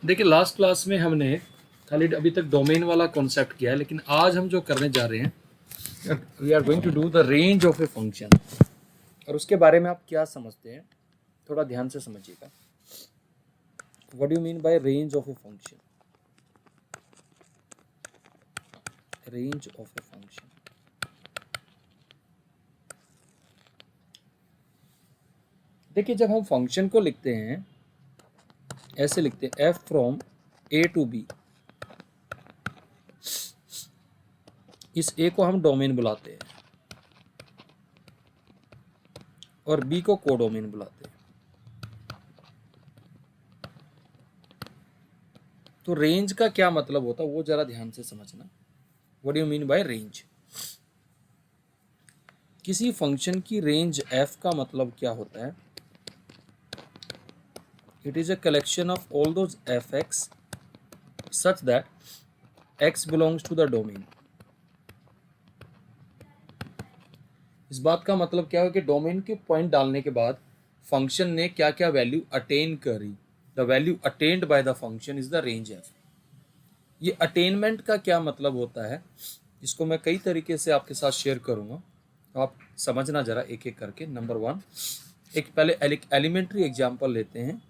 देखिए last class में हमने खाली अभी तक डोमेन वाला कॉन्सेप्ट किया है, लेकिन आज हम जो करने जा रहे हैं, we are going to do the range of a function. और उसके बारे में आप क्या समझते हैं, थोड़ा ध्यान से समझिएगा। What do you mean by range of a function? Range of a function, देखिए जब हम फंक्शन को लिखते हैं ऐसे लिखते हैं, f from A to B. इस ए को हम डोमेन बुलाते हैं और बी को कोडोमेन बुलाते हैं। तो रेंज का क्या मतलब होता है वो जरा ध्यान से समझना। What do you mean by range? किसी फंक्शन की रेंज f का मतलब क्या होता है? It is a collection of all those fx such that x belongs to the domain। इस बात का मतलब क्या है कि डोमेन के पॉइंट डालने के बाद फंक्शन ने क्या क्या वैल्यू अटेन करी, the value attend by the function is the range f। ये अटेनमेंट का क्या मतलब होता है, इसको मैं कई तरीके से आपके साथ शेयर करूंगा, तो आप समझना जरा एक एक करके। नंबर वन, एक पहले एलिमेंट्री एग्जांपल लेते हैं।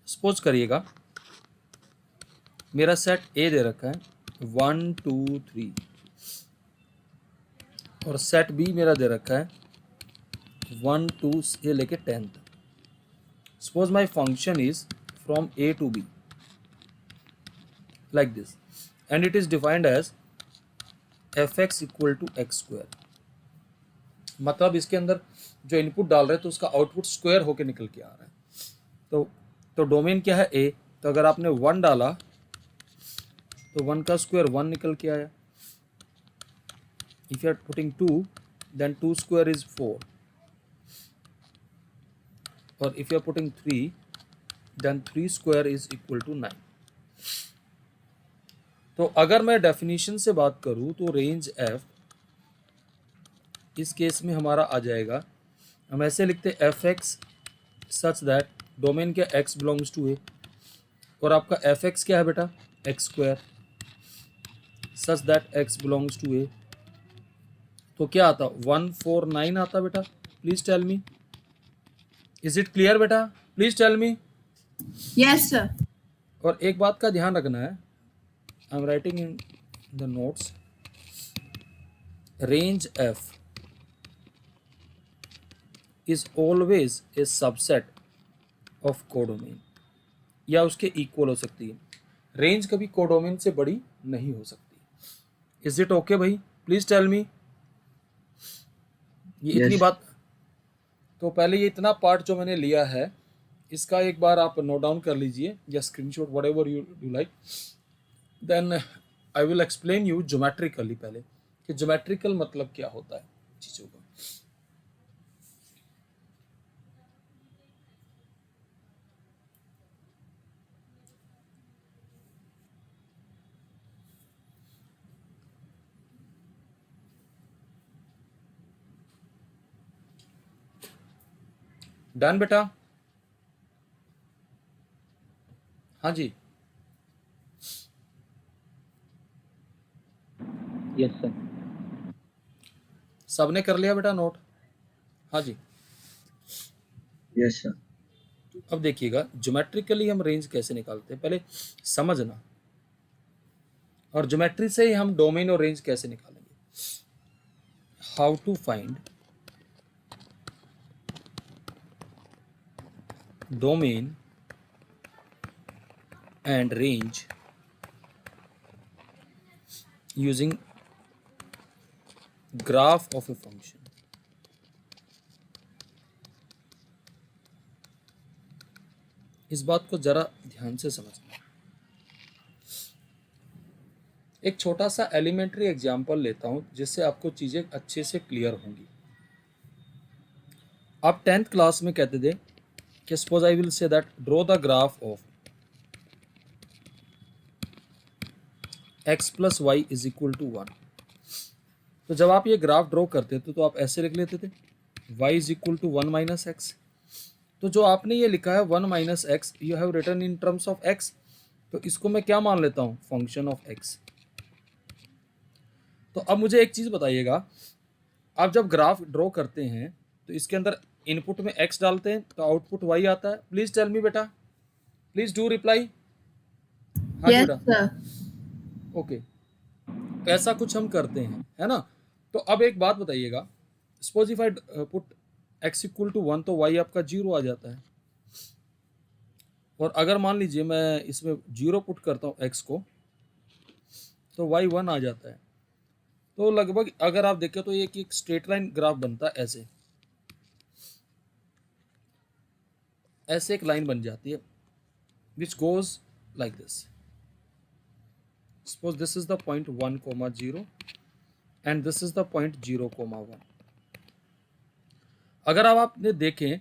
सपोज करिएगा मेरा सेट ए दे रखा है 1 2 3 और सेट बी मेरा दे रखा है 1 2 से लेके 10 तक। Suppose my function is from A to B like this and it is defined as fx equal to x square. मतलब इसके अंदर जो इनपुट डाल रहे हैं तो उसका आउटपुट स्क्वायर होके निकल के आ रहा है। तो डोमेन क्या है ए, तो अगर आपने 1 डाला तो 1 का स्क्वायर 1 निकल के आया। If you are putting 2 then 2 square is 4 और if you are putting 3 then 3 square is equal to 9। तो अगर मैं डेफिनेशन से बात करूं तो रेंज f इस केस में हमारा आ जाएगा, हम ऐसे लिखते हैं fx सच दैट डोमेन क्या x बिलोंग्स टू ए और आपका fx क्या है बेटा x square such that x belongs to a. तो क्या आता 149 आता बेटा? Please tell me, is it clear बेटा? Please tell me. Yes sir. और एक बात का ध्यान रखना है, I am writing in the notes, range f is always a subset of codomain या उसके इक्वल हो सकती है। रेंज कभी कोडोमेन से बड़ी नहीं हो सकती। इज इट ओके भाई? Please tell me. ये इतनी बात, तो पहले ये इतना पार्ट जो मैंने लिया है इसका एक बार आप नोट डाउन कर लीजिए या screenshot whatever you like. Then I will explain you geometrically पहले कि ज्योमेट्रिकल मतलब क्या होता है चीजों का। डन बेटा? हाँ जी, यस सर। सबने कर लिया बेटा नोट? हाँ जी, यस सर। अब देखिएगा ज्योमेट्रिकली हम रेंज कैसे निकालते हैं पहले समझना, और ज्योमेट्री से ही हम डोमेन और रेंज कैसे निकालेंगे। How to find domain and range using graph of a function. इस बात को जरा ध्यान से समझना। एक छोटा सा एलिमेंट्री एग्जांपल लेता हूं जिससे आपको चीजें अच्छे से क्लियर होंगी। आप 10th क्लास में कहते थे कि suppose I will say that draw the graph of x plus y is equal to 1। तो जब आप ये ग्राफ ड्रॉ करते थे तो आप ऐसे लिख लेते थे y is equal to 1 minus x. तो जो आपने ये लिखा है 1 minus x you have written in terms of x, तो इसको मैं क्या मान लेता हूँ, फंक्शन ऑफ एक्स। तो अब मुझे एक चीज़ बताइएगा, आप जब ग्राफ ड्रॉ करते हैं तो इसके अंदर इनपुट में x डालते हैं तो आउटपुट y आता है। प्लीज टेल मी बेटा, प्लीज डू रिप्लाई। हाँ जी Yes, बेटा, sir. ओके, ऐसा कुछ हम करते हैं, है ना। तो अब एक बात बताइएगा, suppose if I put x equal to 1 तो y आपका 0 आ जाता है, और अगर मान लीजिए मैं इसमें 0 पुट करता हूँ x को तो y 1 आ जाता है। तो लगभग अगर आप देखें तो ये एक स्ट्रेट लाइन ग्राफ बनता है, ऐसे एक लाइन बन जाती है which goes like this. Suppose this is the point 1, 0 and this is the point 0, 1। अगर अब आपने देखें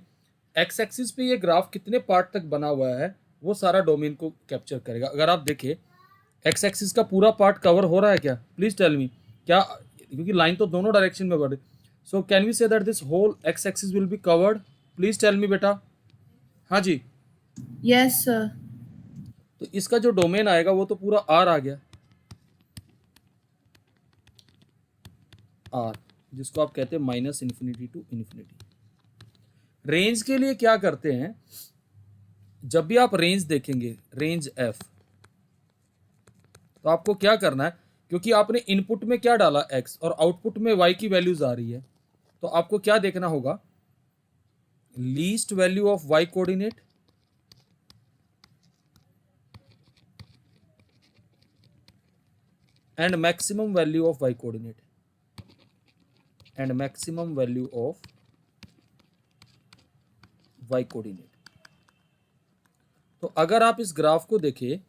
एक्स एक्सिस पे ये ग्राफ कितने पार्ट तक बना हुआ है वो सारा डोमेन को कैप्चर करेगा। अगर आप देखें एक्स एक्सिस का पूरा पार्ट कवर हो रहा है क्या, प्लीज टेल मी, क्या, क्योंकि लाइन तो दोनों डायरेक्शन में बढ़ रही। So can we say that this whole x axis will be covered, please tell me बेटा। हाँ जी, Yes, sir. तो इसका जो डोमेन आएगा वो तो पूरा आर आ गया, आर, जिसको आप कहते हैं minus infinity to infinity. Range के लिए क्या करते हैं, जब भी आप रेंज देखेंगे, रेंज एफ, तो आपको क्या करना है, क्योंकि आपने इनपुट में क्या डाला एक्स और आउटपुट में वाई की वैल्यूज आ रही है, तो आपको क्या देखना होगा, least value of y coordinate and maximum value of y coordinate and maximum value of y coordinate. तो अगर आप इस ग्राफ को देखें,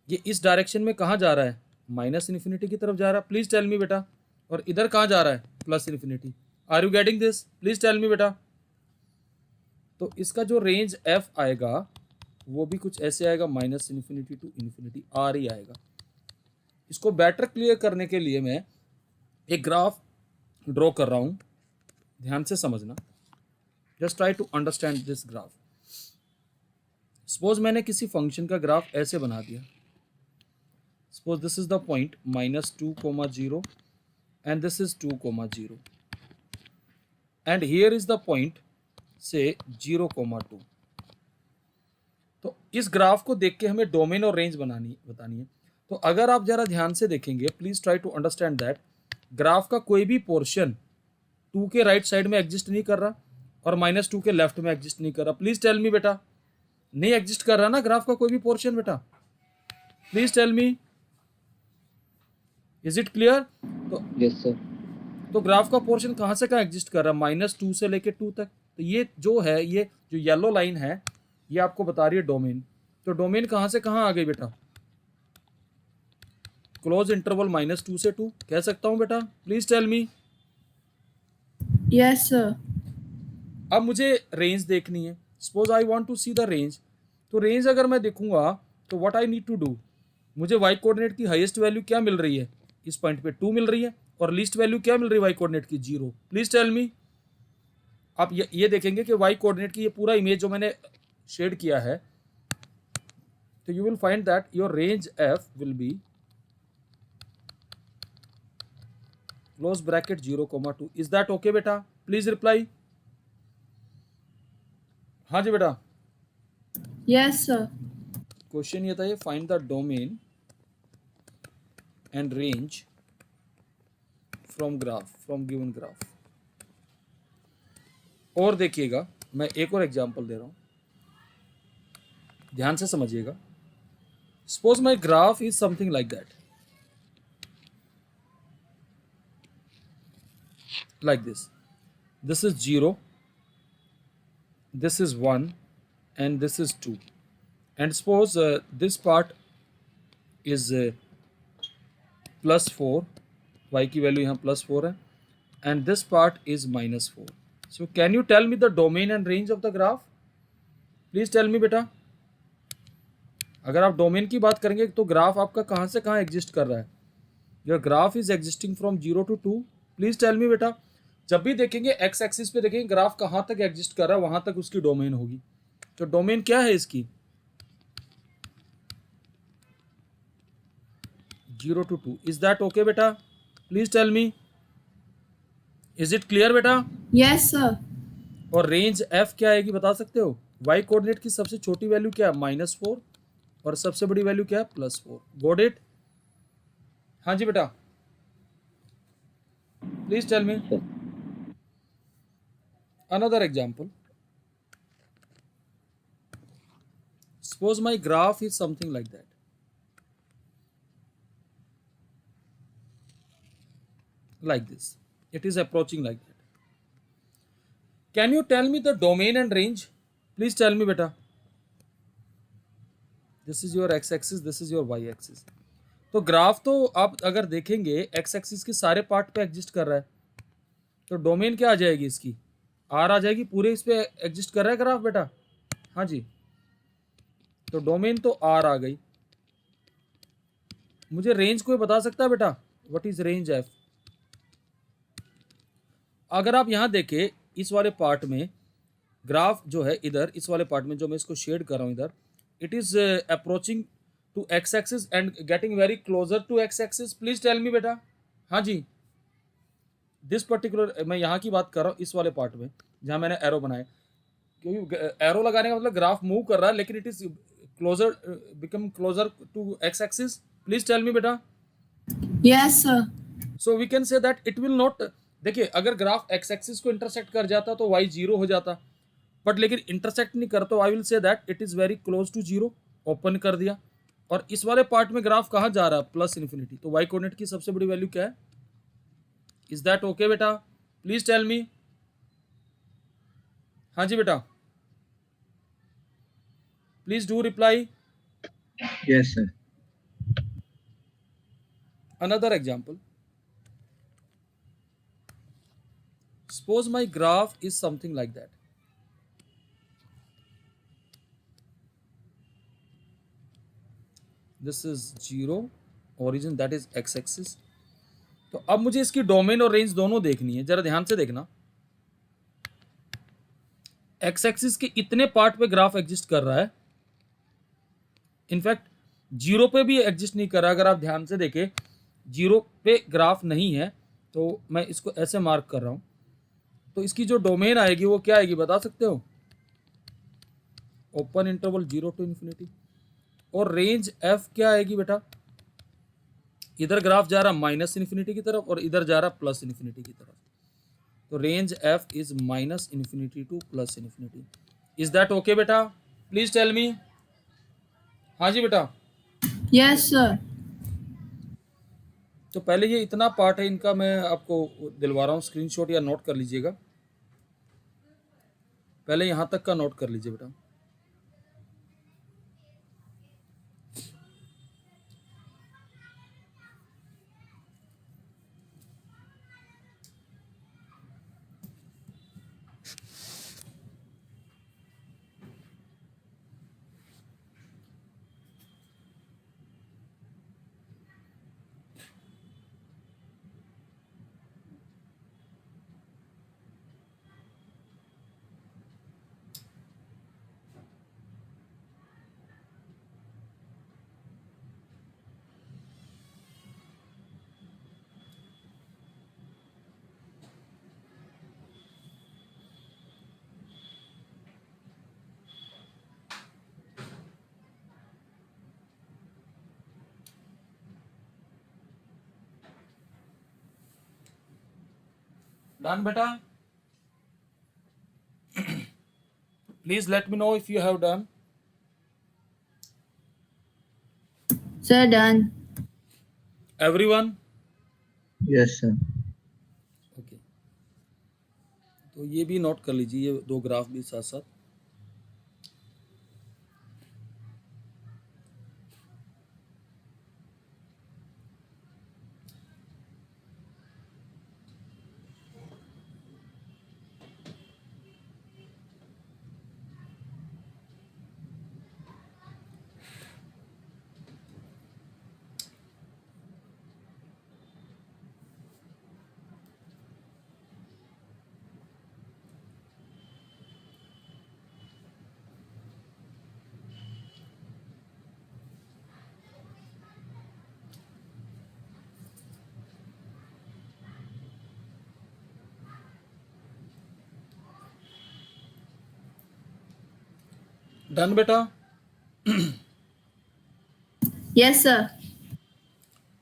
ये इस डायरेक्शन में कहाँ जा रहा है, माइनस इन्फिनिटी की तरफ जा रहा है, प्लीज टेल मी बेटा, और इधर कहाँ जा रहा है, plus infinity. Are you getting this, please tell me बेटा। तो इसका जो रेंज एफ आएगा वो भी कुछ ऐसे आएगा, minus infinity to infinity R ही आएगा। इसको बेटर क्लियर करने के लिए मैं एक ग्राफ ड्रॉ कर रहा हूं, ध्यान से समझना, just try to understand this graph. Suppose मैंने किसी फंक्शन का ग्राफ ऐसे बना दिया, suppose this is the point -2, 0 and this is 2, 0 and here is the point say 0, 2। तो इस ग्राफ को देख के हमें डोमेन और रेंज बतानी है। तो अगर आप जरा ध्यान से देखेंगे, please try to understand that, graph का कोई भी पोर्शन 2 के राइट साइड में एग्जिस्ट नहीं कर रहा और -2 के लेफ्ट में एग्जिस्ट नहीं कर रहा। प्लीज टेल मी बेटा, नहीं एग्जिस्ट कर रहा ना ग्राफ का कोई भी पोर्शन बेटा, please tell me, is it clear. तो यस सर। तो ग्राफ का पोर्शन कहाँ से कहाँ एग्जिस्ट कर रहा है, -2 से लेके 2 तक। तो ये जो है, ये जो येलो लाइन है, ये आपको बता रही है डोमेन। तो डोमेन कहाँ से कहाँ आ गई बेटा, क्लोज इंटरवल -2 से 2 कह सकता हूँ बेटा, please tell me. Yes, sir. अब मुझे रेंज देखनी है, suppose I want to see the range. तो रेंज अगर मैं देखूंगा तो what I need to do, मुझे वाई कोऑर्डिनेट की हाईएस्ट वैल्यू क्या मिल रही है, इस पॉइंट पे 2 मिल रही है, और लीस्ट वैल्यू क्या मिल रही है वाई कोऑर्डिनेट की, 0। Please tell me. आप ये देखेंगे कि वाई कोऑर्डिनेट की ये पूरा इमेज जो मैंने शेड किया है, तो you will find that your range F will be close bracket 0, 2। Is that okay बेटा, प्लीज रिप्लाई। हाँ जी बेटा, Yes, sir. क्वेश्चन ये था, ये find the domain and range from graph, from given graph. और देखिएगा, मैं एक और एग्जांपल दे रहा हूं, ध्यान से समझिएगा। Suppose my graph is something like that, like this is 0, this is 1 and this is 2, and suppose this part is +4, y की वैल्यू यहाँ +4 है, and this part is -4. So can you tell me the domain and range of the graph, please tell me बेटा। अगर आप domain की बात करेंगे तो ग्राफ आपका कहाँ से कहाँ एग्जिस्ट कर रहा है, your graph is existing from 0 to 2, please tell me बेटा। जब भी देखेंगे एक्स एक्सिस पे देखेंगे ग्राफ कहाँ तक एग्जिस्ट कर रहा है वहां तक उसकी डोमेन होगी। तो डोमेन क्या है इसकी? 0 to 2। इज दैट ओके बेटा? Please tell me, is it clear बेटा? Yes, sir. और रेंज एफ क्या आएगी बता सकते हो? वाई कोऑर्डिनेट की सबसे छोटी वैल्यू क्या है? -4 और सबसे बड़ी वैल्यू क्या है? +4। Got it? हाँ जी बेटा, please tell me Sir. another example. Suppose my graph is something like that. Like this. It is approaching like that. Can you tell me the domain and range? Please tell me beta. This is your x-axis, this is your y-axis. तो graph तो आप अगर देखेंगे x axis के सारे part पे exist कर रहा है, तो डोमेन क्या आ जाएगी इसकी? आर आ जाएगी। पूरे इस पे एग्जिस्ट कर रहा है ग्राफ बेटा? हाँ जी, तो डोमेन तो आर आ गई। मुझे रेंज कोई बता सकता है बेटा? What is range F? अगर आप यहां देखें इस वाले पार्ट में ग्राफ जो है, इधर इस वाले पार्ट में जो मैं इसको शेड कर रहा हूं इधर, it is approaching to x axis and getting very closer to x axis. Please tell me बेटा। हाँ जी, दिस पर्टिकुलर मैं यहाँ की बात कर रहा हूँ, इस वाले पार्ट में जहाँ मैंने एरो बनाया, क्योंकि एरो लगाने का मतलब ग्राफ मूव कर रहा है लेकिन it is closer, become closer to x axis. Please tell me बेटा। Yes, sir. So we can say that it will not, देखिए अगर ग्राफ एक्स एक्सिस को इंटरसेक्ट कर जाता तो वाई 0 हो जाता, बट लेकिन इंटरसेक्ट नहीं करता, I will say that it is very close to 0। Open कर दिया, और इस वाले पार्ट में ग्राफ कहाँ जा रहा है? +∞। तो वाई कोऑर्डिनेट की सबसे बड़ी वैल्यू क्या है? इज दैट ओके बेटा? Please tell me. हाँ जी बेटा, please do reply. Yes, sir. Another example. Suppose my graph is something like that. This is 0 origin, that is x axis. तो अब मुझे इसकी डोमेन और रेंज दोनों देखनी है, जरा ध्यान से देखना। एक्स एक्सिस के इतने पार्ट पे ग्राफ एग्जिस्ट कर रहा है, इनफैक्ट 0 पे भी एग्जिस्ट नहीं कर रहा। अगर आप ध्यान से देखें 0 पे ग्राफ नहीं है, तो मैं इसको ऐसे मार्क कर रहा हूं, तो इसकी जो डोमेन आएगी वो क्या आएगी बता सकते हो? Open interval 0 to ∞। और रेंज एफ क्या आएगी बेटा? इधर ग्राफ जा रहा -∞ की तरफ और इधर जा रहा +∞ की तरफ, तो range f is -∞ to +∞। Is that okay बेटा? Please tell me. हाँ जी बेटा। Yes, sir. तो पहले ये इतना पार्ट है इनका, मैं आपको दिलवा रहा हूँ, स्क्रीनशॉट या नोट कर लीजिएगा। पहले यहाँ तक का नोट कर लीजिए बेटा। डन बेटा? Please let me know if you have done. Sir, done. Everyone? Yes, sir. Okay, तो ये भी नोट कर लीजिए, ये दो ग्राफ भी साथ साथ। डन बेटा? Yes, sir.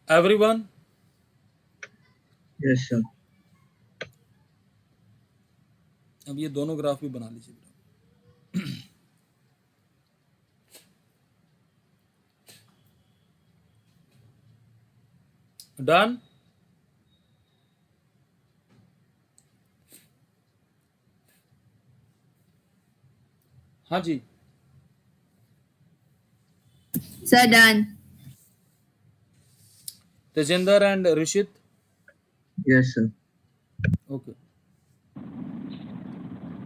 Everyone? Yes, sir. अब ये दोनों ग्राफ भी बना लीजिए बेटा। डन? हाँ जी। Sir, done. Tejendra and Rishit? Yes, sir. Okay.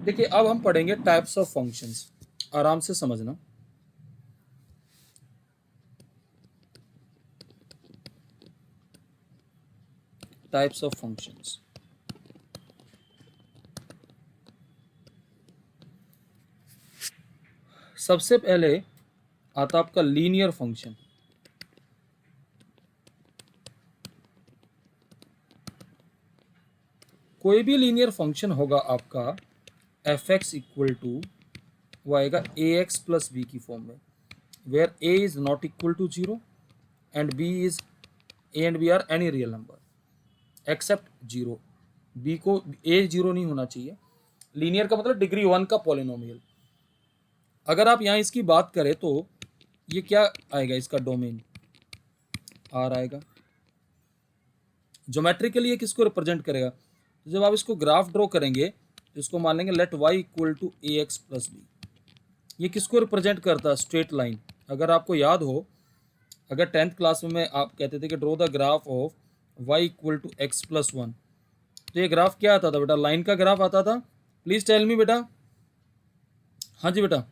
देखिए अब हम पढ़ेंगे टाइप्स ऑफ फंक्शंस, आराम से समझना। Types of functions. सबसे पहले आता आपका लीनियर फंक्शन। कोई भी लीनियर फंक्शन होगा आपका एफ एक्स इक्वल टू वो आएगा ए एक्स प्लस बी की फॉर्म में, where a is not equal to zero and b is a and b are any real number except zero. B को a zero नहीं होना चाहिए। Linear का मतलब डिग्री 1 का पॉलिनोमियल। अगर आप यहाँ इसकी बात करें तो ये क्या आएगा, इसका डोमेन आर आएगा। ज्योमेट्रिकली ये किसको रिप्रेजेंट करेगा? तो जब आप इसको ग्राफ ड्रॉ करेंगे तो इसको मान लेंगे let y equal to a x plus b. ये किसको रिप्रेजेंट करता है? Straight line. अगर आपको याद हो, अगर 10th क्लास में आप कहते थे कि draw the graph of y equal to x plus one, तो ये ग्राफ क्या आता था बेटा? लाइन का ग्राफ आता था। प्लीज टेल मी बेटा। हाँ जी बेटा,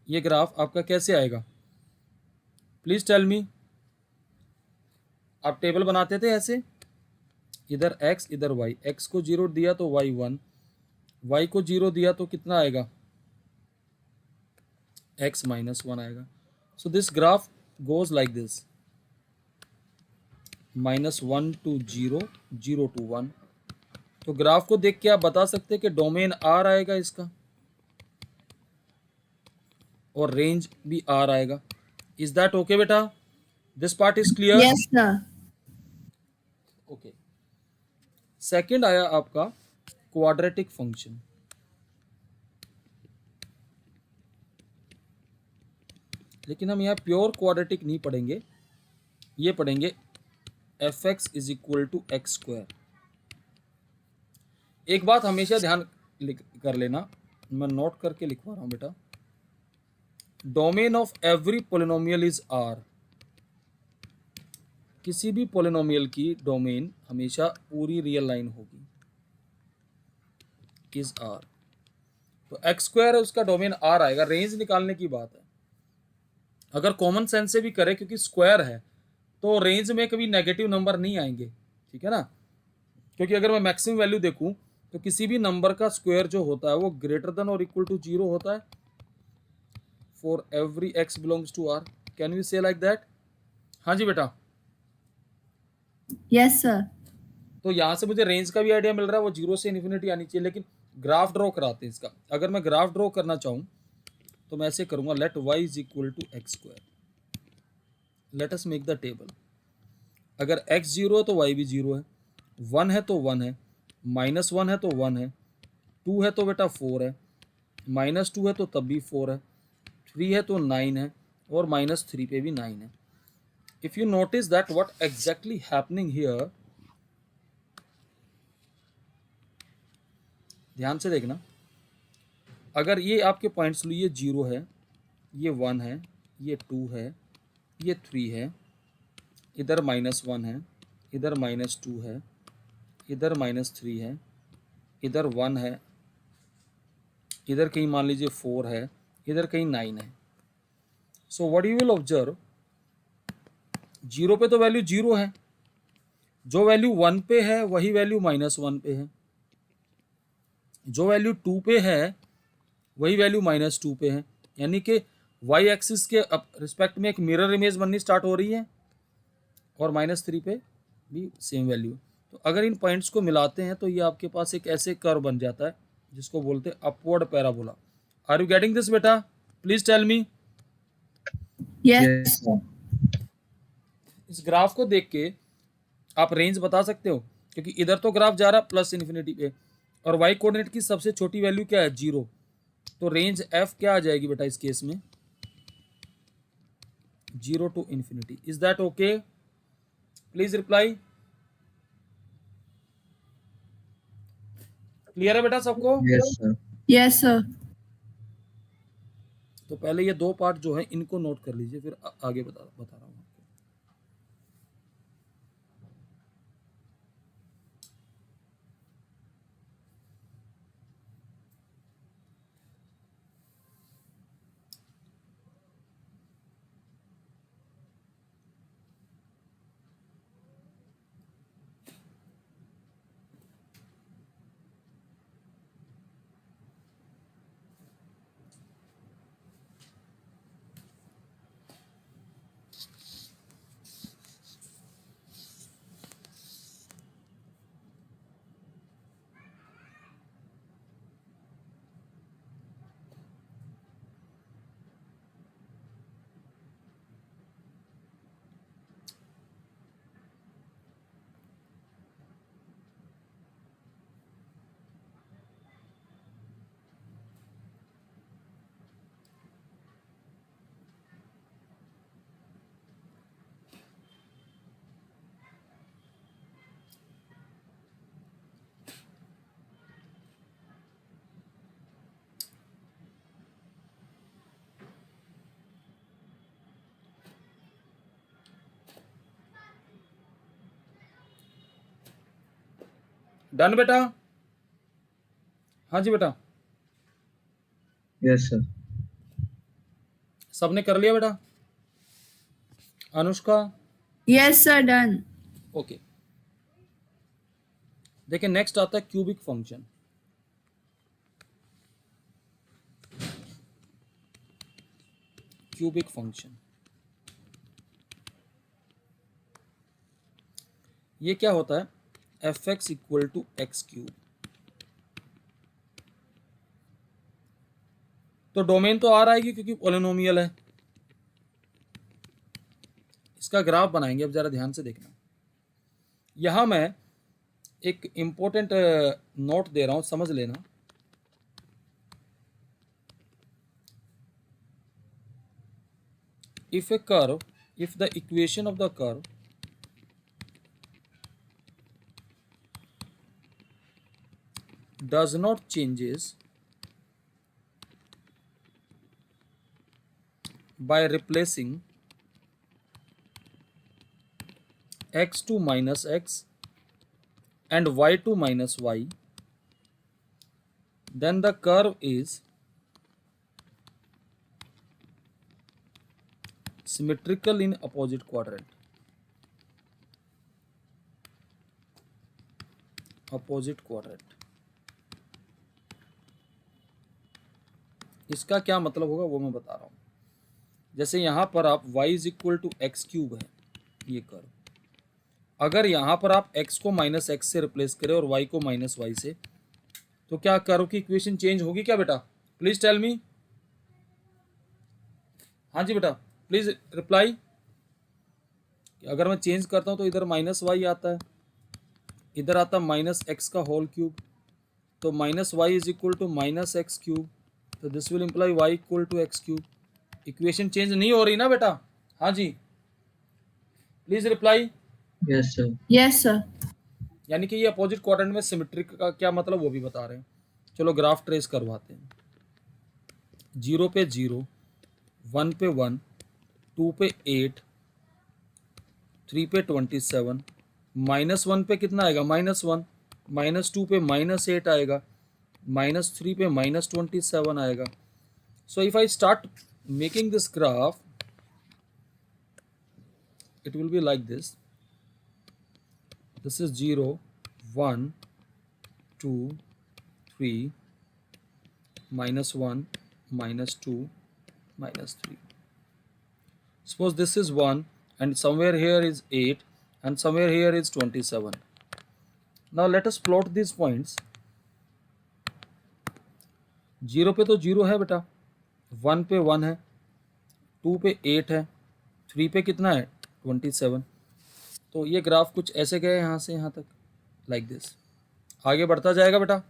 ये ग्राफ आपका कैसे आएगा? Please tell me. आप टेबल बनाते थे ऐसे, इधर x इधर y, x को 0 दिया तो y 1, y को 0 दिया तो कितना आएगा? x माइनस 1 आएगा। So this graph goes like this, -1 to 0, 0 to 1। तो ग्राफ को देख के आप बता सकते हैं कि डोमेन R आएगा इसका और रेंज भी R आएगा। इज दैट ओके बेटा? This part is clear? Yes, sir. Okay. Second आया आपका क्वाड्रेटिक फंक्शन। लेकिन हम यहाँ प्योर क्वाड्रेटिक नहीं पढ़ेंगे, ये पढ़ेंगे f x is equal to x square. एक बात हमेशा ध्यान कर लेना, मैं नोट करके लिखवा रहा हूं बेटा। Domain of every polynomial is R. किसी भी पोलिनोमियल की डोमेन हमेशा पूरी रियल लाइन होगी, इज आर। तो एक्स स्क्वायर है, उसका डोमेन आर आएगा। रेंज निकालने की बात है। अगर कॉमन सेंस से भी करें, क्योंकि स्क्वायर है तो रेंज में कभी नेगेटिव नंबर नहीं आएंगे, ठीक है ना? क्योंकि अगर मैं मैक्सिमम वैल्यू देखूं तो किसी भी नंबर का स्क्वायर जो होता है वो ग्रेटर देन और इक्वल टू 0 होता है for every x belongs to R. Can we say like that? हाँ जी बेटा। Yes, sir. तो यहाँ से मुझे रेंज का भी आइडिया मिल रहा है, वो 0 से इन्फिनिटी आनी चाहिए। लेकिन ग्राफ ड्रॉ कराते हैं इसका। अगर मैं ग्राफ ड्रॉ करना चाहूँ तो मैं ऐसे करूँगा, let y is equal to x square. Let us make the table. अगर x 0 है तो y भी 0 है, 1 है तो 1 है, -1 है तो 1 है, 2 है तो बेटा 4 है, -2 है तो तब भी 4 है, 3 है तो 9 है और -3 पे भी 9 है। If you notice that what exactly happening here, ध्यान से देखना। अगर ये आपके पॉइंट्स लो, ये 0 है, ये 1 है, ये 2 है, ये 3 है, इधर -1 है, इधर -2 है, इधर -3 है, इधर 1 है, इधर कहीं मान लीजिए 4 है, इधर कहीं 9 है। So what you will observe, 0 पे तो वैल्यू 0 है, जो वैल्यू 1 पे है वही वैल्यू -1 पे है, जो वैल्यू 2 पे है वही वैल्यू -2 पे है। यानी कि y एक्सिस के रिस्पेक्ट में एक मिरर इमेज बननी स्टार्ट हो रही है और -3 पे भी सेम वैल्यू। तो अगर इन पॉइंट्स को मिलाते हैं तो ये आपके पास एक ऐसे कर्व बन जाता है जिसको बोलते हैं upward parabola. Are you getting this बेटा? Please tell me. Yes, sir. इस ग्राफ को देख के आप रेंज बता सकते हो, क्योंकि इधर तो ग्राफ जा रहा प्लस इन्फिनिटी पे, और वाई कोऑर्डिनेट की सबसे छोटी वैल्यू क्या है? 0। तो रेंज एफ क्या आ जाएगी बेटा इस केस में? 0 to infinity. Is that okay? Please reply. Clear है बेटा सबको? Yes, sir. Yes, sir. तो पहले ये दो पार्ट जो है इनको नोट कर लीजिए, फिर आगे बता रहा हूँ आपको। डन बेटा? हाँ जी बेटा। Yes, sir. सबने कर लिया बेटा? Anushka? Yes, sir. Done. Okay. देखिए नेक्स्ट आता है क्यूबिक फंक्शन। क्यूबिक फंक्शन ये क्या होता है? F x equal to x cube. तो डोमेन तो आर आएगी क्योंकि पॉलिनोमियल है। इसका ग्राफ बनाएंगे, अब जरा ध्यान से देखना। यहां मैं एक इंपॉर्टेंट नोट दे रहा हूं, समझ लेना। If A curve, if the equation of the curve does not changes by replacing x2 minus x and y2 minus y, then the curve is symmetrical in opposite quadrant. Opposite quadrant. इसका क्या मतलब होगा वो मैं बता रहा हूं। जैसे यहां पर आप y is equal to x cube है ये कर्व, अगर यहां पर आप x को माइनस एक्स से रिप्लेस करें और y को माइनस वाई से, तो क्या कर्व की इक्वेशन चेंज होगी क्या बेटा? Please tell me. हाँ जी बेटा, प्लीज रिप्लाई। अगर मैं चेंज करता हूं तो इधर माइनस वाई आता है, इधर आता माइनस एक्स का होल क्यूब, तो minus y is equal to minus x cube, तो this will imply y equal to x cube. Equation change नहीं हो रही ना बेटा? हाँ जी, please reply. Yes, sir. Yes, sir. यानी कि ये अपोजिट क्वाड्रेंट में सिमेट्रिक का क्या मतलब वो भी बता रहे हैं। चलो ग्राफ ट्रेस करवाते हैं। 0 पे 0, 1 पे 1, 2 पे 8, 3 पे 27, -1 पे कितना आएगा? -1, -2 पे -8 आएगा, -3 पे -27 आएगा। सो if I start making this graph, it will be like this. This is 0, 1, 2, 3, -1, -2, -3. Suppose this is 1 and somewhere here is 8 and somewhere here is 27. Now let us plot these points. 0 पे तो 0 है बेटा, 1 पे 1 है, 2 पे 8 है, 3 पे कितना है 27। तो ये ग्राफ कुछ ऐसे गए यहाँ से यहाँ तक, लाइक दिस, आगे बढ़ता जाएगा बेटा।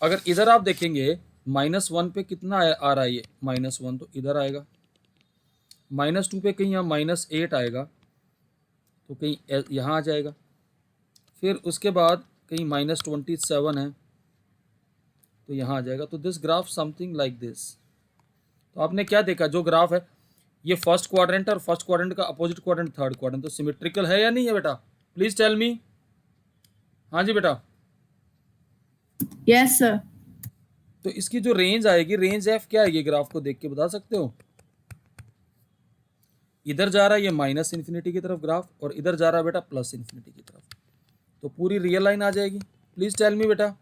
अगर इधर आप देखेंगे -1 पे कितना आ रहा है, ये -1, तो इधर आएगा। -2 पे कहीं यहाँ -8 आएगा, तो कहीं यहाँ आ जाएगा। फिर उसके बाद कहीं -27 है, तो यहाँ आ जाएगा। तो this graph something like this. तो आपने क्या देखा, जो ग्राफ है ये फर्स्ट क्वाड्रेंट और फर्स्ट क्वाड्रेंट का अपोजिट क्वाड्रेंट थर्ड क्वाड्रेंट, तो सिमेट्रिकल है या नहीं है बेटा? Please tell me. हाँ जी बेटा। Yes, sir. तो इसकी जो रेंज आएगी, रेंज एफ क्या आएगी, ग्राफ को देख के बता सकते हो? इधर जा रहा है ये -∞ की तरफ ग्राफ, और इधर जा रहा है बेटा +∞ की तरफ, तो पूरी रियल लाइन आ जाएगी। प्लीज टेल मी बेटा,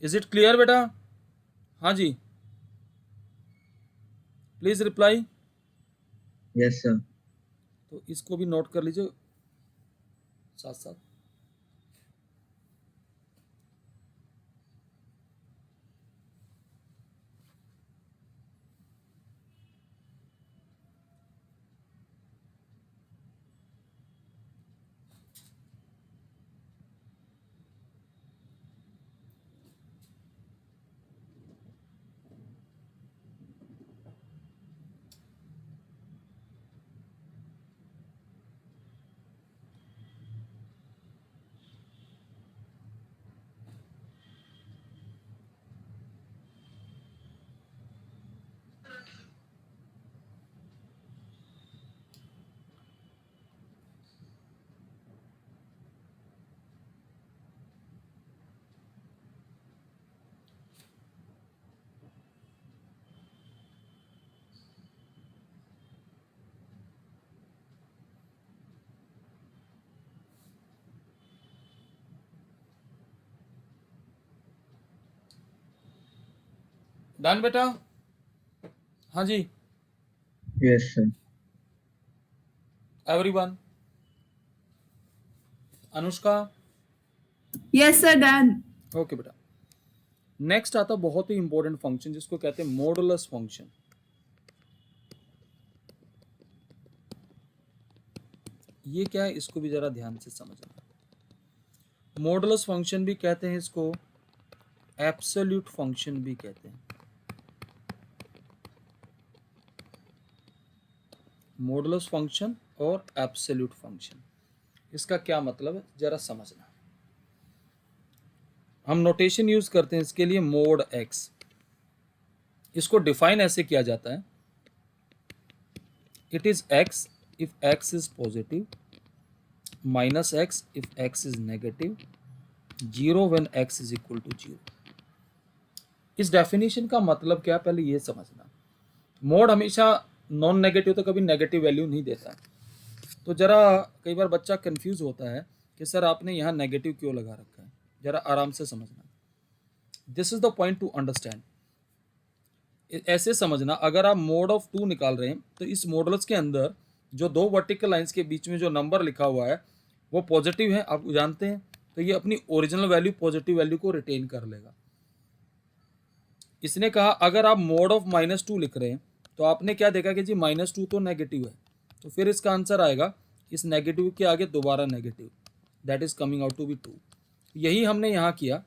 इज इट क्लियर बेटा? हाँ जी, प्लीज रिप्लाई। Yes, sir. तो इसको भी नोट कर लीजिए साथ साथ। डन बेटा? हाँ जी Yes, sir. Everyone. Anushka? Yes, sir. Done. Okay बेटा। नेक्स्ट आता बहुत ही इंपॉर्टेंट फंक्शन, जिसको कहते हैं मॉडुलस फंक्शन। ये क्या है, इसको भी जरा ध्यान से समझना। मॉडुलस फंक्शन भी कहते हैं इसको, एब्सोल्यूट फंक्शन भी कहते हैं। मॉडुलस फंक्शन और एब्सोल्यूट फंक्शन, इसका क्या मतलब है जरा समझना। हम नोटेशन यूज करते हैं इसके लिए, मोड एक्स। इसको डिफाइन ऐसे किया जाता है, it is x if x is positive, -x if x is negative, 0 when x is equal to 0। इस डेफिनेशन का मतलब क्या, पहले ये समझना। मोड हमेशा नॉन नेगेटिव, तो कभी नेगेटिव वैल्यू नहीं देता। तो जरा कई बार बच्चा कंफ्यूज होता है कि सर आपने यहाँ नेगेटिव क्यों लगा रखा है, जरा आराम से समझना। This is the point two understand. ऐसे समझना, अगर आप मोड ऑफ 2 निकाल रहे हैं, तो इस मॉडुलस के अंदर जो दो वर्टिकल लाइंस के बीच में जो नंबर लिखा हुआ है वो पॉजिटिव है, आप जानते हैं। तो ये अपनी ओरिजिनल वैल्यू, पॉजिटिव वैल्यू को रिटेन कर लेगा। इसने कहा अगर आप मोड ऑफ -2 लिख रहे हैं, तो आपने क्या देखा कि जी -2 तो नेगेटिव है, तो फिर इसका आंसर आएगा इस नेगेटिव के आगे दोबारा negative, that is coming out to be 2। यही हमने यहाँ किया।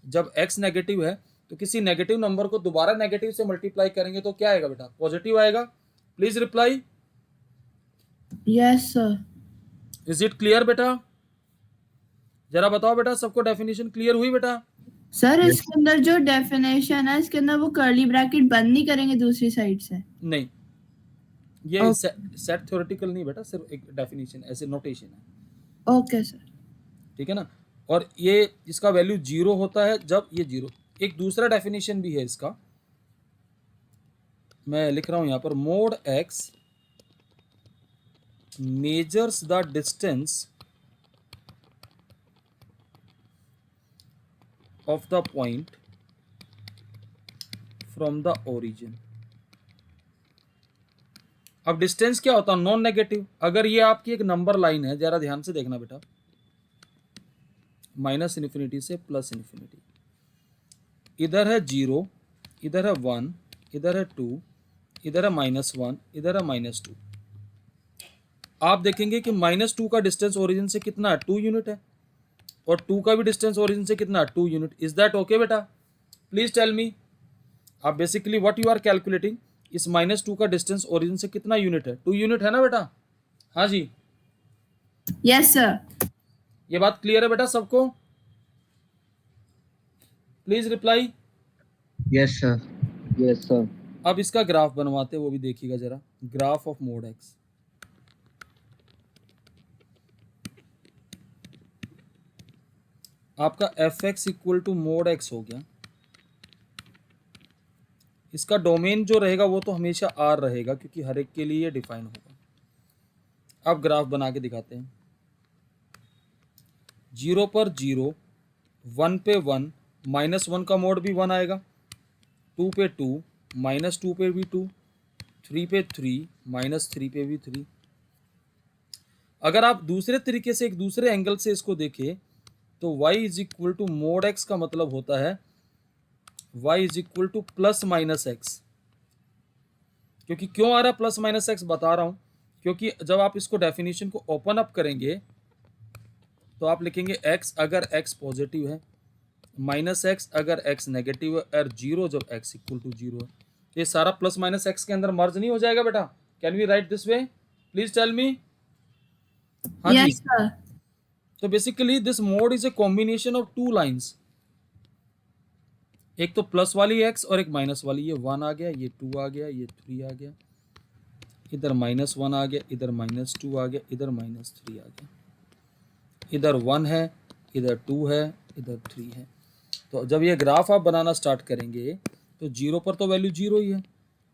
जब x नेगेटिव है, तो किसी नेगेटिव नंबर को दोबारा नेगेटिव से मल्टीप्लाई करेंगे तो क्या आएगा बेटा, पॉजिटिव आएगा। Please reply. Yes, sir. Is it clear बेटा? जरा बताओ बेटा, सबको डेफिनेशन क्लियर हुई बेटा? सर इसके अंदर जो डेफिनेशन है, इसके अंदर वो कर्ली ब्रैकेट बंद नहीं करेंगे दूसरी साइड से? नहीं, ये सेट थ्योरेटिकल नहीं बेटा, सिर्फ एक डेफिनेशन, ऐसे नोटेशन है। Okay sir. ठीक है ना। और ये इसका वैल्यू 0 होता है जब ये 0। एक दूसरा डेफिनेशन भी है इसका, मैं लिख रहा हूं यहां पर, mode x measures the distance of the point from the origin. अब डिस्टेंस क्या होता है, नॉन नेगेटिव। अगर ये आपकी एक नंबर लाइन है, जरा ध्यान से देखना बेटा, -∞ से +∞, इधर है 0, इधर है 1, इधर है 2, इधर है -1, इधर है -2। आप देखेंगे कि -2 का डिस्टेंस ओरिजिन से कितना है, 2 यूनिट है, और 2 का भी डिस्टेंस ओरिजिन से कितना है, 2 यूनिट। इज दैट ओके बेटा? Please tell me. आप basically what you are calculating, इस -2 का डिस्टेंस ओरिजिन से कितना यूनिट है, 2 यूनिट है ना बेटा? हाँ जी, यस सर। ये बात क्लियर है बेटा सबको? Please reply. Yes, sir. Yes, sir. अब इसका ग्राफ बनवाते हैं, वो भी देखिएगा जरा, ग्राफ ऑफ मोड एक्स। आपका f x equal to mod x हो गया। इसका डोमेन जो रहेगा वो तो हमेशा आर रहेगा, क्योंकि हर एक के लिए ये डिफाइन होगा। अब ग्राफ बना के दिखाते हैं। 0 पर 0, 1 पे 1, -1 का मोड भी 1 आएगा, 2 पे 2, -2 पे भी 2, 3 पे 3, -3 पे भी 3। अगर आप दूसरे तरीके से, एक दूसरे एंगल से इसको देखें, तो y is equal to mod x का मतलब होता है y is equal to +-x। क्योंकि क्यों आ रहा है +-x, बता रहा हूं। क्योंकि जब आप इसको डेफिनेशन को ओपन अप करेंगे तो आप लिखेंगे x अगर x पॉजिटिव है, -x अगर x नेगेटिव है, और 0 जब x इक्वल टू 0 है। ये सारा +-x के अंदर मर्ज नहीं हो जाएगा बेटा? Can we write this way? Please tell me. हाँ जी। Yes sir. तो basically this mode is a combination of 2 lines, एक तो प्लस वाली x और एक माइनस वाली। ये 1 आ गया, ये 2 आ गया, ये 3 आ गया, इधर -1 आ गया, इधर -2 आ गया, इधर -3 आ गया, इधर 1 है, इधर 2 है, इधर 3 है। तो जब ये ग्राफ आप बनाना स्टार्ट करेंगे तो 0 पर तो वैल्यू 0 ही है,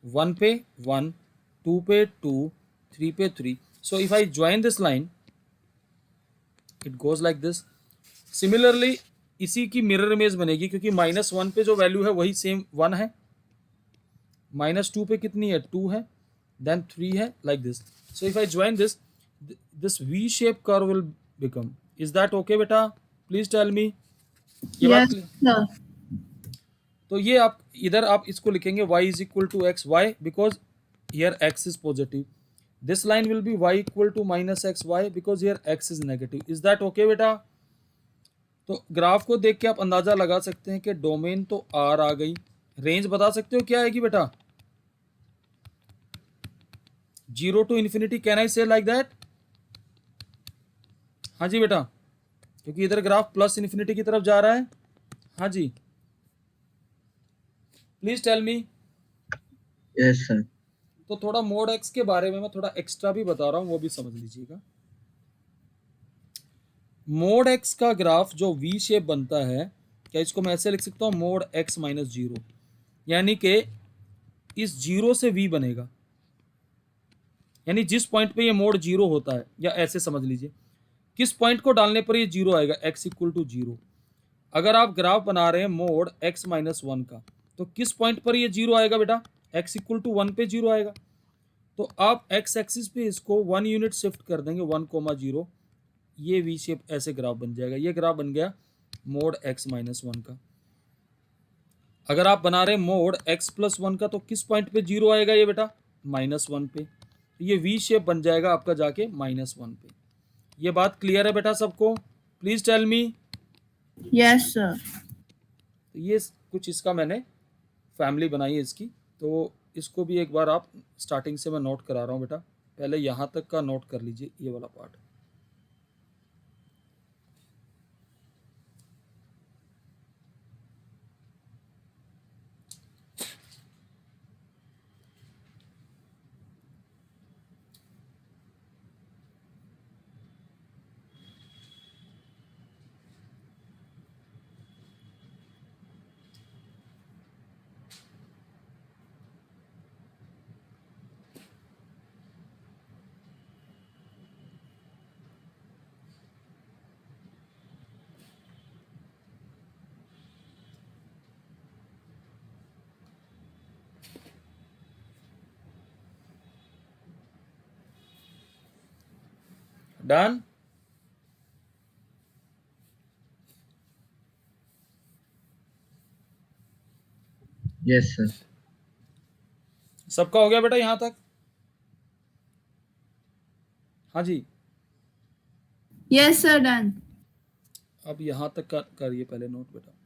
1 पे 1, 2 पे 2, 3 पे 3। सो if I join this line, it goes like this. Similarly इसी की मिरर इमेज बनेगी, क्योंकि -1 पे जो वैल्यू है वही सेम 1 है, -2 पे कितनी है, 2 है, देन 3 है, like this. So if I join this, this V shape curve will become. Is that okay बेटा? Please tell me. ये बात यस सर। तो ये आप इधर आप इसको लिखेंगे y is equal to x, y because here x is positive. This line will be y equal to -x, y because here x is negative. Is that okay बेटा? तो ग्राफ को देख के आप अंदाजा लगा सकते हैं कि डोमेन तो R आ गई, रेंज बता सकते हो क्या आएगी बेटा? 0 to infinity, कैन आई से लाइक दैट? हाँ जी बेटा, क्योंकि इधर ग्राफ +∞ की तरफ जा रहा है। हाँ जी, please tell me. Yes, sir. तो थोड़ा मोड एक्स के बारे में मैं थोड़ा एक्स्ट्रा भी बता रहा हूं, वो भी समझ लीजिएगा। मोड एक्स का ग्राफ जो वी शेप बनता है, क्या इसको मैं ऐसे लिख सकता हूं, मोड x -0, यानी कि इस 0 से v बनेगा, यानी जिस पॉइंट पे ये मोड 0 होता है, या ऐसे समझ लीजिए किस पॉइंट को डालने पर ये 0 आएगा, x इक्वल टू 0। अगर आप ग्राफ बना रहे हैं मोड x -1 का, तो किस पॉइंट पर ये 0 आएगा बेटा? x इक्वल टू 1 पे 0 आएगा। तो आप x एक्सिस पे इसको 1 यूनिट शिफ्ट कर देंगे, 1,0, ये वी शेप ऐसे ग्राफ बन जाएगा। ये ग्राफ बन गया मोड x -1 का। अगर आप बना रहे हैं मोड x+1 का, तो किस पॉइंट पे 0 आएगा ये बेटा? -1 पे। तो ये वी शेप बन जाएगा आपका जाके -1 पे। ये बात क्लियर है बेटा सबको? Please tell me. Yes sir. तो ये कुछ इसका मैंने फैमिली बनाई है इसकी, तो इसको भी एक बार आप स्टार्टिंग से मैं नोट करा रहा हूँ बेटा। पहले यहाँ तक का नोट कर लीजिए, ये वाला पार्ट। डन। Yes, sir. सबका हो गया बेटा यहाँ तक? हाँ जी, Yes, sir, done. अब यहाँ तक का करिए पहले नोट बेटा।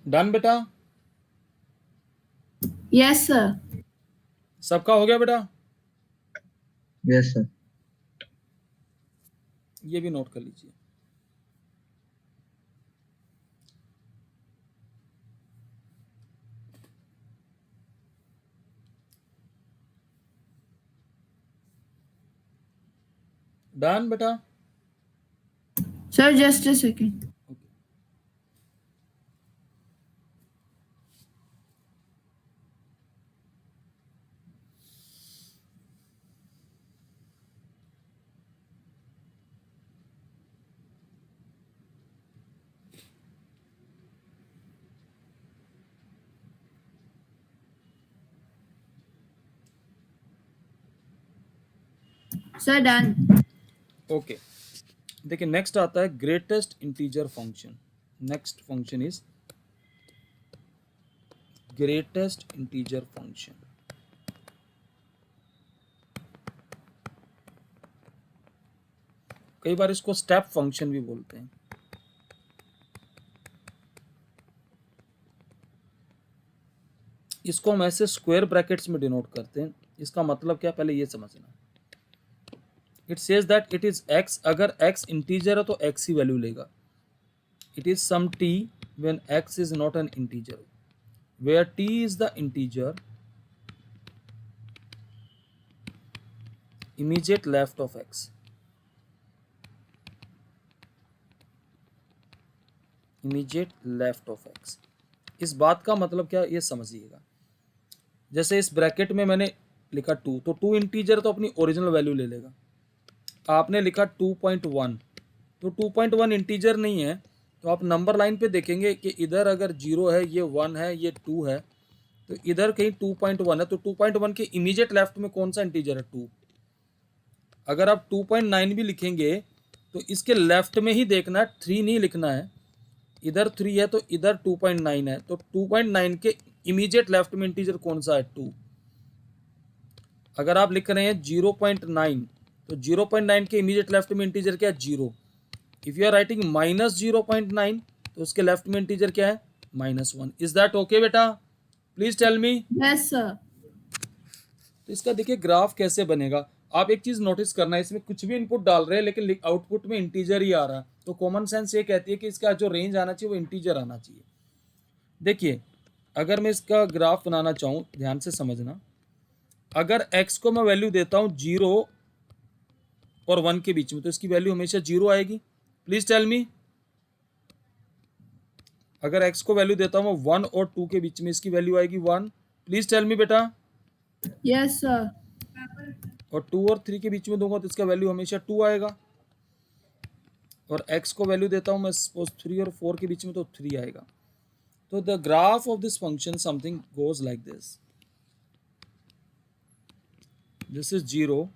डन बेटा? Yes, sir. सबका हो गया बेटा? Yes, sir. ये भी नोट कर लीजिए। डन बेटा? Sir, just a second. Okay, Sir, done. Okay. देखिए नेक्स्ट आता है greatest integer function. Next function is greatest integer function. कई बार इसको स्टेप फंक्शन भी बोलते हैं। इसको हम ऐसे स्क्वायर ब्रैकेट्स में डिनोट करते हैं। इसका मतलब क्या, पहले ये समझना। It says that it is x, अगर x इंटीजर है तो x ही वैल्यू लेगा। It is some t when x is not an integer, where t is the integer immediate left of x, immediate left of x। इस बात का मतलब क्या, ये समझिएगा। जैसे इस ब्रैकेट में मैंने लिखा 2, तो 2 इंटीजर तो अपनी ओरिजिनल वैल्यू ले लेगा। आपने लिखा 2.1, तो 2.1 इंटीजर नहीं है, तो आप नंबर लाइन पे देखेंगे कि इधर अगर 0 है, ये 1 है, ये 2 है, तो इधर कहीं 2.1 है, तो 2.1 के इमीडिएट लेफ्ट में कौन सा इंटीजर है, 2। अगर आप 2.9 भी लिखेंगे तो इसके लेफ्ट में ही देखना है, 3 नहीं लिखना है। इधर 3 है तो इधर 2.9 है, तो 2.9 के इमीडिएट लेफ्ट में इंटीजर कौन सा है, 2। अगर आप लिख रहे हैं 0.9, तो 0.9 के इमीडिएट लेफ्ट में इंटीजर क्या है, 0। इफ यू आर राइटिंग -0.9, तो उसके लेफ्ट में इंटीजर क्या है, -1। इज दैट ओके बेटा? Please tell me. Yes, sir. तो इसका देखिए ग्राफ कैसे बनेगा। आप एक चीज नोटिस करना है, इसमें कुछ भी इनपुट डाल रहे हैं लेकिन आउटपुट में इंटीजर ही आ रहा है, तो कॉमन सेंस ये कहती है कि इसका जो रेंज आना चाहिए वो इंटीजर आना चाहिए। देखिए अगर मैं इसका ग्राफ बनाना चाहूँ, ध्यान से समझना। अगर x को मैं वैल्यू देता हूँ 0 और 1 के बीच में, तो इसकी वैल्यू हमेशा 0 आएगी। Please tell me. अगर x को वैल्यू देता हूँ 1 और 2 के बीच में, इसकी वैल्यू आएगी 1। प्लीज टेल मी बेटा। Yes, sir. और 2 और 3 के बीच में दूंगा तो इसका वैल्यू हमेशा 2 आएगा। और x को वैल्यू देता हूँ मैं सपोज 3 और 4 के बीच में, तो 3 आएगा। तो the graph of this function something goes like this. This is 0,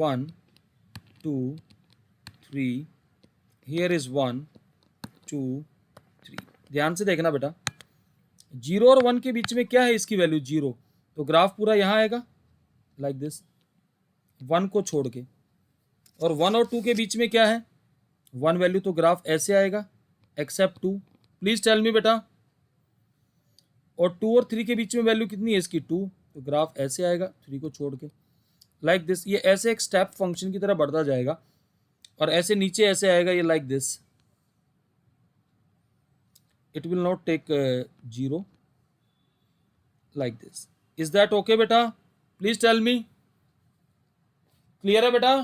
1, 2, 3, here is 1, 2, 3। ध्यान से देखना बेटा, 0 और 1 के बीच में क्या है, इसकी वैल्यू 0, तो ग्राफ पूरा यहाँ आएगा लाइक दिस, 1 को छोड़ के। और 1 और 2 के बीच में क्या है, 1 वैल्यू, तो ग्राफ ऐसे आएगा एक्सेप्ट 2। प्लीज टेल मी बेटा। और 2 और 3 के बीच में वैल्यू कितनी है इसकी, 2, तो ग्राफ ऐसे आएगा 3 को छोड़ के लाइक दिस। ये ऐसे एक स्टेप फंक्शन की तरह बढ़ता जाएगा और ऐसे नीचे ऐसे आएगा ये like this. It will not take 0, like this. Is that okay beta? Please tell me. Clear है बेटा?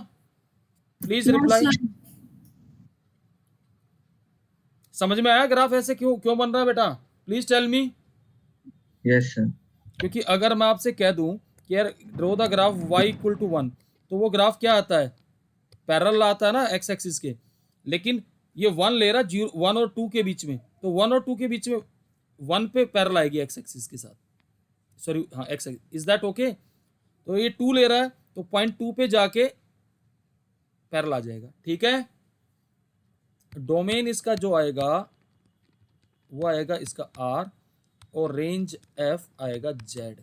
Please Yes, reply. sir. समझ में आया ग्राफ ऐसे क्यों क्यों बन रहा है बेटा? Please tell me. Yes, sir. क्योंकि अगर मैं आपसे कह दूं कि यार draw the graph y equal to 1, तो वो ग्राफ क्या आता है? पैरेलल आता है ना x एक्सिस के, लेकिन ये 1 ले रहा है 1 और 2 के बीच में, तो 1 और 2 के बीच में 1 पे पैरेलल आएगी x एक्सिस के साथ, सॉरी हाँ x axis. Is that okay? तो ये 2 ले रहा है तो पॉइंट 2 पे जाके पैरेलल आ जाएगा. ठीक है, डोमेन इसका जो आएगा वो आएगा इसका r और रेंज f आएगा z.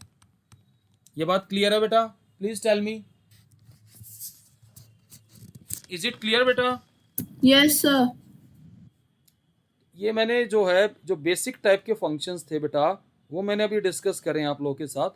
ये बात क्लियर है बेटा? Please tell me. Is it clear बेटा? Yes, sir. ये मैंने जो है जो बेसिक टाइप के फंक्शंस थे बेटा वो मैंने अभी डिस्कस करें आप लोगों के साथ.